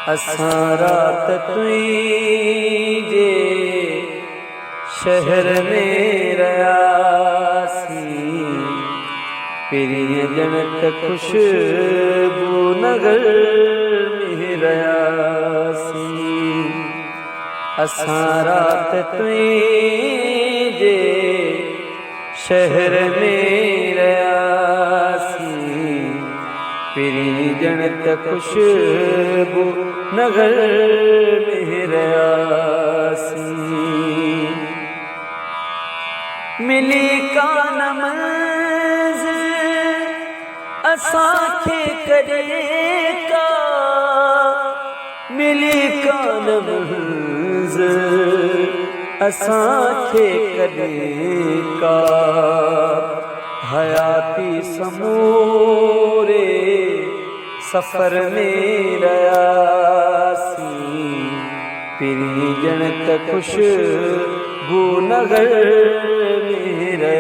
असां रात तुझे शहर में रयासी, पिरिय जनत खुशबू नगर में रयासी। असां रात तुझे शहर में रयासी, पिरी जनत खुशबू नगर में रयासी। मिली कान मंज़िल असांखे कॾहिं का, मिली कान मंज़िल असांखे कॾहिं का। हयाती समूरे सफ़र में रयासी, पिरी जनत खुशबू नगर में रयासी।